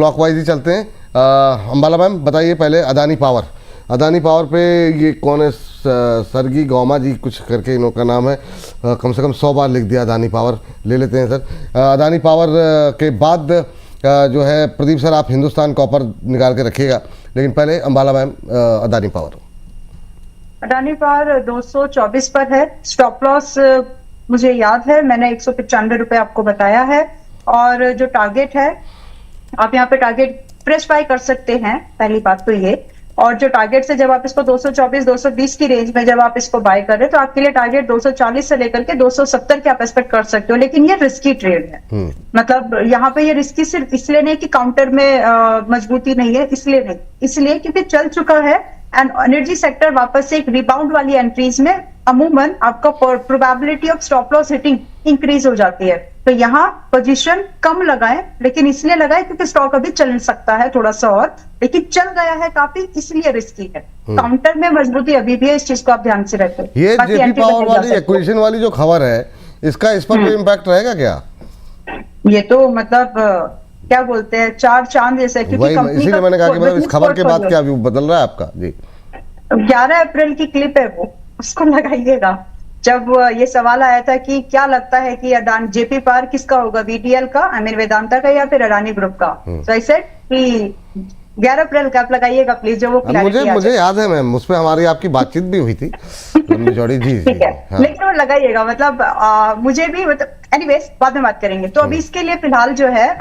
Clockwise ही चलते हैं। Ambala ma'am बताइए पहले अदानी पावर पे ये कौन है? सरगी गौमा जी कुछ करके इनका नाम है, कम से कम 100 बार लिख दिया अदानी पावर। ले लेते हैं सर। अदानी पावर के बाद जो है प्रदीप सर आप हिंदुस्तान कॉपर निकाल के रखिएगा, लेकिन पहले अंबाला मैम अदानी पावर 224 पर है। स्टॉप लॉस मुझे याद है, मैंने 195 रुपए आपको बताया है। और जो टारगेट है, आप यहाँ पे टारगेट फ्रेश बाय कर सकते हैं, पहली बात तो ये। और जो टारगेट से जब आप इसको 224-220 की रेंज में जब आप इसको बाय कर रहे हैं, तो आपके लिए टारगेट 240 से लेकर के 270 के आप एक्सपेक्ट कर सकते हो। लेकिन ये रिस्की ट्रेड है। मतलब यहाँ पे ये रिस्की सिर्फ इसलिए नहीं कि काउंटर में मजबूती नहीं है, इसलिए क्योंकि चल चुका है एंड एनर्जी सेक्टर वापस से एक रिबाउंड वाली एंट्रीज में अमूमन आपका probability of stop loss hitting increase हो जाती है। तो यहाँ पोजीशन कम लगाएं, लेकिन इसलिए लगाएं क्योंकि स्टॉक अभी चल सकता है थोड़ा सा और, लेकिन चल गया है काफी, इसलिए रिस्की है। काउंटर में मजबूती अभी भी है, इस चीज को आप ध्यान से रखें। ये जेपी पावर वाली एक्विजिशन वाली जो खबर है, इसका इस पर कोई इम्पैक्ट रहेगा क्या? ये तो मतलब क्या बोलते हैं, चार चांद जैसे, क्योंकि इसीलिए मैंने कहा कि मतलब इस खबर के बाद क्या व्यू बदल रहा है आपका? जी 11 अप्रैल की क्लिप है वो, उसको लगाइएगा। जब ये सवाल आया था कि क्या लगता है कि अडानी जेपी पावर किसका होगा, वीडीएल का, आई मीन वेदांता का, या फिर अडानी ग्रुप का। सो आई सेड कि 11 अप्रैल का आप लगाइएगा प्लीज, जो वो मुझे याद है मैम, उस पर हमारी आपकी बातचीत भी हुई थी लंबी चौड़ी। जी ठीक है, लेकिन वो लगाइएगा। मतलब मुझे भी, मतलब एनीवेज बाद में बात करेंगे। तो अभी इसके लिए फिलहाल जो है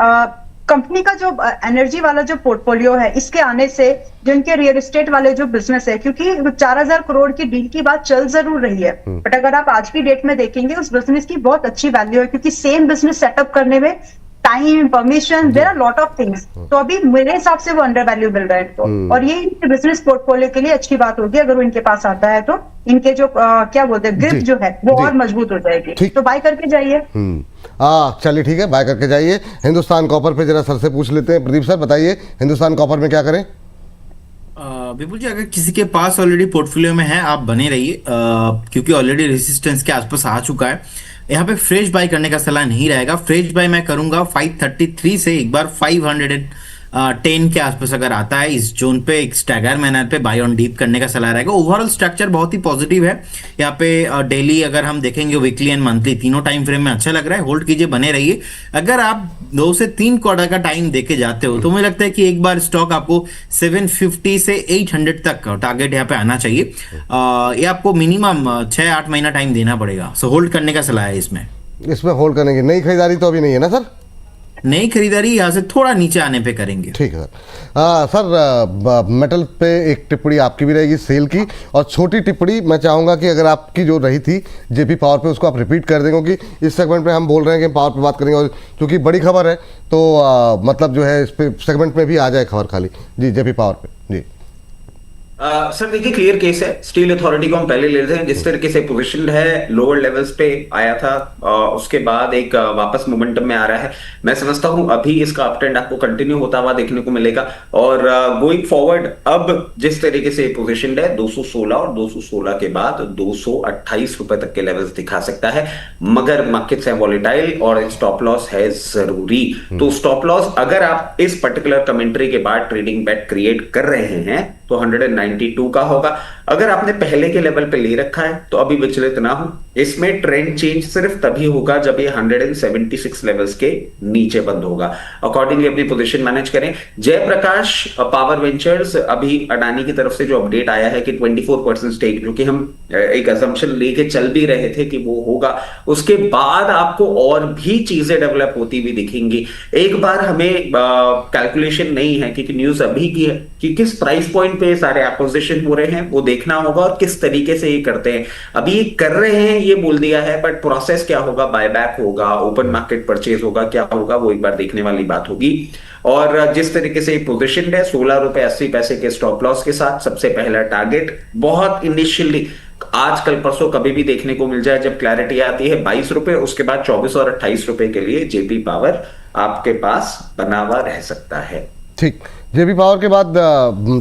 कंपनी का जो एनर्जी वाला जो पोर्टफोलियो है, इसके आने से जो इनके रियल एस्टेट वाले जो बिजनेस है, क्योंकि 4000 करोड़ की डील की बात चल जरूर रही है, बट अगर आप आज की डेट में देखेंगे उस बिजनेस की बहुत अच्छी वैल्यू है, क्योंकि सेम बिजनेस सेटअप करने में time, permission, there are lot of things. तो अभी मेरे हिसाब से वो अंडर वैल्यू मिल रहा है इनको, और ये इनके बिजनेस पोर्टफोलियो के लिए अच्छी बात होगी। अगर वो इनके पास आता है तो इनके जो क्या बोलते हैं ग्रिप जो है वो और मजबूत हो जाएगी। तो बाय करके जाइए। चलिए ठीक है, बाय करके जाइए। हिंदुस्तान कॉपर पे जरा सर से पूछ लेते हैं। प्रदीप सर बताइए हिंदुस्तान कॉपर में क्या करें? विपुल जी, अगर किसी के पास ऑलरेडी पोर्टफोलियो में है, आप बने रहिए, क्योंकि ऑलरेडी रेजिस्टेंस के आसपास आ चुका है। यहाँ पे फ्रेश बाय करने का सलाह नहीं रहेगा। फ्रेश बाय मैं करूंगा 533 से एक बार 510 के आसपास अगर आता है इस जोन पे, एक स्टैगर मैनर पे बाय ऑन डीप करने का सलाह रहेगा। ओवरऑल स्ट्रक्चर बहुत ही पॉजिटिव है। यहाँ पे डेली अगर हम देखेंगे, वीकली एंड मंथली तीनों टाइम फ्रेम में अच्छा लग रहा है। होल्ड कीजिए, बने रहिए। अगर आप 2 से 3 क्वार्टर का टाइम देके जाते हो तो मुझे लगता है कि एक बार स्टॉक आपको 750 से 800 तक टारगेट यहाँ पे आना चाहिए। ये आपको मिनिमम 6-8 महीना टाइम देना पड़ेगा। सो होल्ड करने का सलाह है इसमें होल्ड करने की। नई खरीदारी तो अभी नहीं है ना सर? नई खरीदारी यहाँ से थोड़ा नीचे आने पे करेंगे। ठीक है सर। सर मेटल पे एक टिप्पणी आपकी भी रहेगी सेल की, और छोटी टिप्पणी मैं चाहूँगा कि अगर आपकी जो रही थी जेपी पावर पे उसको आप रिपीट कर दें, क्योंकि इस सेगमेंट में हम बोल रहे हैं कि पावर पे बात करेंगे, और क्योंकि बड़ी खबर है तो मतलब जो है इस पे सेगमेंट में भी आ जाए खबर खाली। जी जेपी पावर पे। जी सर देखिए, क्लियर केस है। स्टील अथॉरिटी को हम पहले ले रहे हैं, जिस तरीके से पोजीशन है, लोअर लेवल्स पे आया था, उसके बाद एक वापस मोमेंटम में आ रहा है। मैं समझता हूं अभी इसका अप ट्रेंड आपको कंटिन्यू होता हुआ देखने को मिलेगा। और गोइंग फॉरवर्ड अब जिस तरीके से पोजीशन है 216 और 216 के बाद 228 रुपए तक के लेवल्स दिखा सकता है, मगर मार्केट्स है वॉलेटाइल और स्टॉप लॉस है जरूरी। तो स्टॉप लॉस अगर आप इस पर्टिकुलर कमेंट्री के बाद ट्रेडिंग बेट क्रिएट कर रहे हैं तो 192 का होगा। अगर आपने पहले के लेवल पे ले रखा है तो अभी विचलित ना हो। इसमें ट्रेंड चेंज सिर्फ तभी होगा जब ये 176 लेवल्स के नीचे बंद होगा। अकॉर्डिंगली अपनी पोजीशन मैनेज करें। जयप्रकाश पावर वेंचर्स, अभी अडानी की तरफ से जो अपडेट आया है कि 24% स्टेक, जो कि हम एक असम्पशन लेके चल भी रहे थे कि वो होगा, उसके बाद आपको और भी चीजें डेवलप होती हुई दिखेंगी। एक बार हमें कैलकुलेशन नहीं है क्योंकि न्यूज अभी की है कि किस प्राइस पॉइंट पे सारे एक्विजिशन हो रहे हैं वो देखना होगा, और किस तरीके से ये करते हैं। अभी ये कर रहे हैं ये बोल दिया है, बट प्रोसेस क्या होगा, बायबैक होगा, ओपन मार्केट परचेज होगा, क्या होगा वो एक बार देखने वाली बात होगी। और जिस तरीके से पोजीशन है 16 रुपए 80 पैसे के स्टॉप लॉस के साथ, सबसे पहला टारगेट बहुत इनिशियली आज कल परसों कभी भी देखने को मिल जाए, जब क्लैरिटी आती है 22 रुपए, उसके बाद 24 और 28 रुपए के लिए जेपी पावर आपके पास बना हुआ रह सकता है। ठीक, जेपी पावर के बाद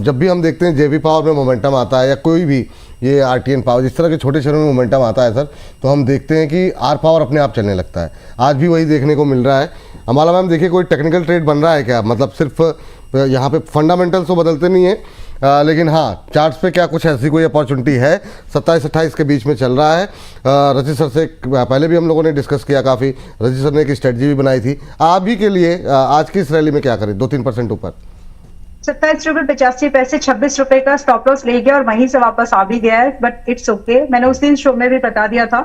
जब भी हम देखते हैं जेपी पावर में मोमेंटम आता है या कोई भी ये RTN पावर, जिस तरह के छोटे शेयरों में मोमेंटम आता है सर, तो हम देखते हैं कि आर पावर अपने आप चलने लगता है। आज भी वही देखने को मिल रहा है। अम्बाला मैम देखिए, कोई टेक्निकल ट्रेड बन रहा है क्या? मतलब सिर्फ यहाँ पे फंडामेंटल्स तो बदलते नहीं है, लेकिन हाँ चार्ट्स पे क्या कुछ ऐसी कोई अपॉर्चुनिटी है? 27-28 के बीच में चल रहा है। रजत सर से पहले भी हम लोगों ने डिस्कस किया काफ़ी, रजत सर ने एक स्ट्रेटजी भी बनाई थी। आप भी के लिए आज की इस रैली में क्या करें? 2-3% ऊपर 27.85 26 रुपए का स्टॉप लॉस ले गया और वहीं से वापस आ भी गया है, बट इट्स ओके। मैंने उस दिन शो में भी बता दिया था,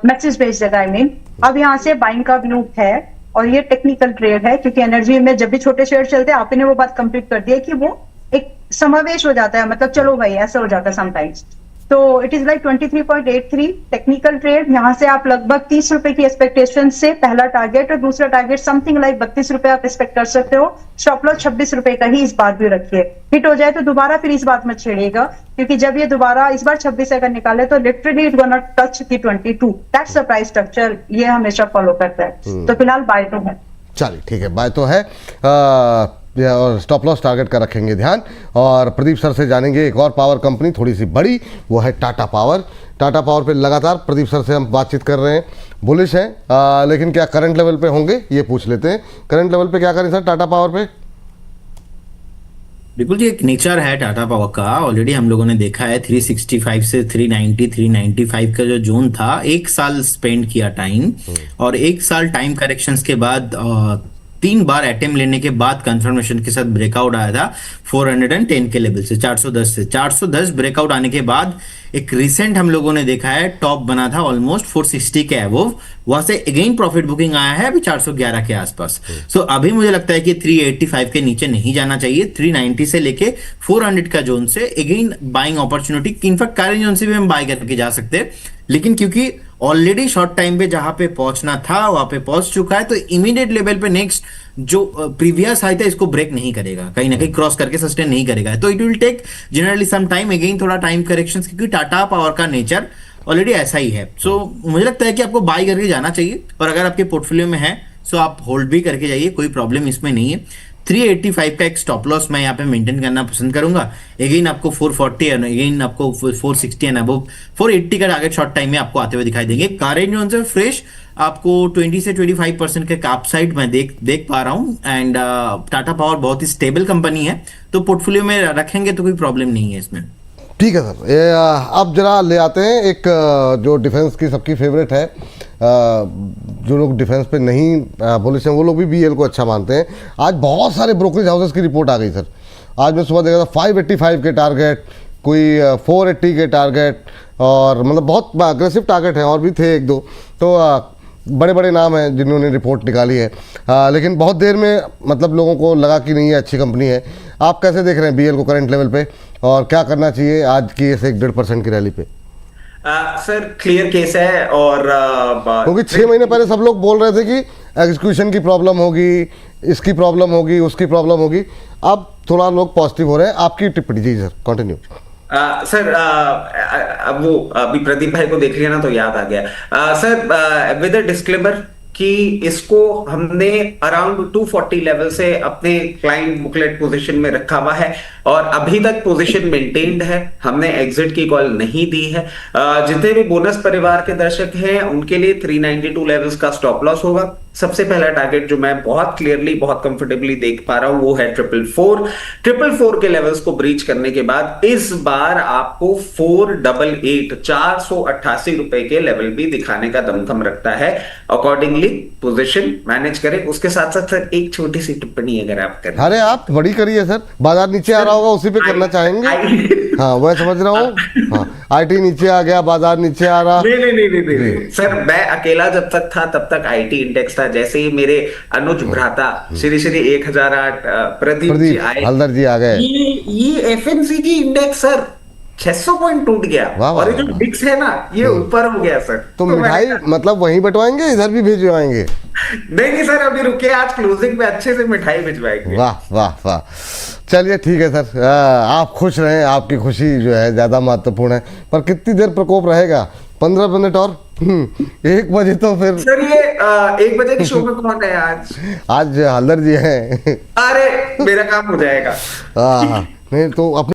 मैसेज भेज देगा आई मीन। अब यहाँ से बाइंग का व्यू है और ये टेक्निकल ट्रेड है, क्योंकि एनर्जी में जब भी छोटे शेयर चलते हैं, आपने वो बात कंप्लीट कर दी है कि वो एक समावेश हो जाता है, मतलब चलो भाई ऐसा हो जाता है समटाइम्स। तो it is like 23.83 technical trade. यहाँ से आप लगभग 30 रुपए की एक्सपेक्टेशन से पहला टारगेट और दूसरा टारगेट समथिंग लाइक 32 रुपए आप एक्सपेक्ट कर सकते हो। स्टॉप लॉस 26 रुपए का ही इस बार भी रखिए। हिट हो जाए तो दोबारा फिर इस बात में छेड़िएगा, क्योंकि जब ये दोबारा इस बार 26 अगर निकाले तो literally it gonna touch the 22। That's the price structure, ये हमेशा फॉलो करता है। तो फिलहाल बाय तो है। चलिए ठीक है, बाय तो है। और स्टॉप लॉस टारगेट का रखेंगे ध्यान। और प्रदीप सर से जानेंगे एक और पावर कंपनी थोड़ी सी बड़ी, वो है टाटा पावर। टाटा पावर पे लगातार प्रदीप सर से हम बातचीत कर रहे हैं, बुलिश हैं, लेकिन क्या करंट लेवल पे होंगे ये पूछ लेते हैं। करंट लेवल पे क्या करें सर टाटा पावर पे? बिल्कुल जी, एक नेचर है टाटा पावर का। ऑलरेडी हम लोगों ने देखा है 365 से 390 395 का जो जोन था, एक साल स्पेंड किया टाइम, और एक साल टाइम करेक्शंस के बाद 3 बार अटेम्प्ट लेने के बाद कंफर्मेशन के साथ ब्रेकआउट आया था 410 के लेवल से, 410 से 410 ब्रेकआउट आने के बाद एक रिसेंट हम लोगों ने देखा है टॉप बना था ऑलमोस्ट 460 के अबव, वहां से अगेन प्रॉफिट बुकिंग आया है अभी 411 के आसपास। सो अभी मुझे लगता है कि 385 के नीचे नहीं जाना चाहिए। 390 से लेके 400 का जोन से again buying opportunity, in fact current zone से भी हम बाय करके जा सकते हैं, लेकिन क्योंकि ऑलरेडी शॉर्ट टाइम पे जहां पे पहुंचना था वहां पे पहुंच चुका है, तो इमीडिएट लेवल पे नेक्स्ट जो प्रीवियस हाई था इसको ब्रेक नहीं करेगा, कहीं ना कहीं क्रॉस करके सस्टेन नहीं करेगा। तो it will take generally some time, again थोड़ा टाइम करेक्शंस, क्योंकि टाटा पावर का नेचर ऑलरेडी ऐसा ही है। सो मुझे लगता है कि आपको बाय करके जाना चाहिए, और अगर आपके पोर्टफोलियो में है सो आप होल्ड भी करके जाइए, कोई प्रॉब्लम इसमें नहीं है। 385 का एक स्टॉप लॉस मैं यहाँ पे मेंटेन करना पसंद करूंगा। अगेन आपको 440 है, अगेन आपको 460 एंड अबव 480 का टारगेट शॉर्ट टाइम में आपको आते हुए दिखाई देंगे। करंट जोन से फ्रेश आपको 20 से 25% के अपसाइड मैं देख पा रहा हूँ, एंड टाटा पावर बहुत ही स्टेबल कंपनी है, तो पोर्टफोलियो में रखेंगे तो कोई प्रॉब्लम नहीं है इसमें। ठीक है सर, अब जरा ले आते हैं एक जो डिफेंस की सबकी फेवरेट है। जो लोग डिफेंस पे नहीं बुलिश हैं वो लोग भी बीएल को अच्छा मानते हैं। आज बहुत सारे ब्रोकरेज हाउसेस की रिपोर्ट आ गई सर। आज मैं सुबह देखा था 585 के टारगेट, कोई 480 के टारगेट, और मतलब बहुत अग्रेसिव टारगेट हैं, और भी थे एक दो। तो बड़े बड़े नाम हैं जिन्होंने रिपोर्ट निकाली है, लेकिन बहुत देर में मतलब लोगों को लगा कि नहीं ये अच्छी कंपनी है। आप कैसे देख रहे हैं बीएल को करंट लेवल पे, और क्या करना चाहिए आज की इस 1-1.5% की रैली पे? सर क्लियर केस है, और क्योंकि 6 महीने पहले सब लोग बोल रहे थे कि एग्जीक्यूशन की प्रॉब्लम होगी, इसकी प्रॉब्लम होगी, उसकी प्रॉब्लम होगी। अब थोड़ा लोग पॉजिटिव हो रहे हैं। आपकी टिप्पणी जी सर, कंटिन्यू। सर अब वो अभी प्रदीप भाई को देख लिया ना तो याद आ गया। सर विद अ डिस्क्लेमर कि इसको हमने अराउंड 240 लेवल से अपने क्लाइंट बुकलेट पोजीशन में रखा हुआ है, और अभी तक पोजीशन मेंटेन्ड है, हमने एग्जिट की कॉल नहीं दी है। जितने भी बोनस परिवार के दर्शक हैं उनके लिए 392 लेवल्स का स्टॉप लॉस होगा। सबसे पहला टारगेट जो मैं बहुत क्लियरली बहुत कंफर्टेबली देख पा रहा हूं वो है 444 के लेवल्स को ब्रीच करने के बाद इस बार आपको 488 488 रुपए के लेवल भी दिखाने का दमखम रखता है। अकॉर्डिंगली पोजीशन मैनेज करें। उसके साथ साथ सर एक छोटी सी टिप्पणी अगर आप करें। अरे आप बड़ी करिए सर, बाजार नीचे आ रहा होगा उसी पे करना चाहेंगे। हाँ मैं समझ रहा हूँ। हाँ आईटी नीचे आ गया, बाजार नीचे आ रहा। नहीं सर, मैं अकेला जब तक था तब तक आईटी इंडेक्स था। जैसे ही मेरे अनुज भ्राता श्री 1008 प्रदीप जी आए, हल्दर जी आ गए, ये एफएमसीजी इंडेक्स सर 600 पॉइंट टूट गया, और ये जो डिक्स है ना ये ऊपर हो गया सर। तो मिठाई मतलब वहीं बटवाएंगे, इधर भी भिजवाएंगे? नहीं सर, अभी रुके, आज क्लोजिंग में अच्छे से मिठाई भिजवाएंगे। वाह वाह वाह, चलिए ठीक है सर, आप खुश रहें, आपकी खुशी जो है ज्यादा महत्वपूर्ण है। पर कितनी देर प्रकोप रहेगा? 15 मिनट और 1 बजे तो फिर सर ये 1 बजे के शो में कौन है आज? आज हल्दर जी हैं। अरे मेरा काम हो जाएगा। नहीं तो अपने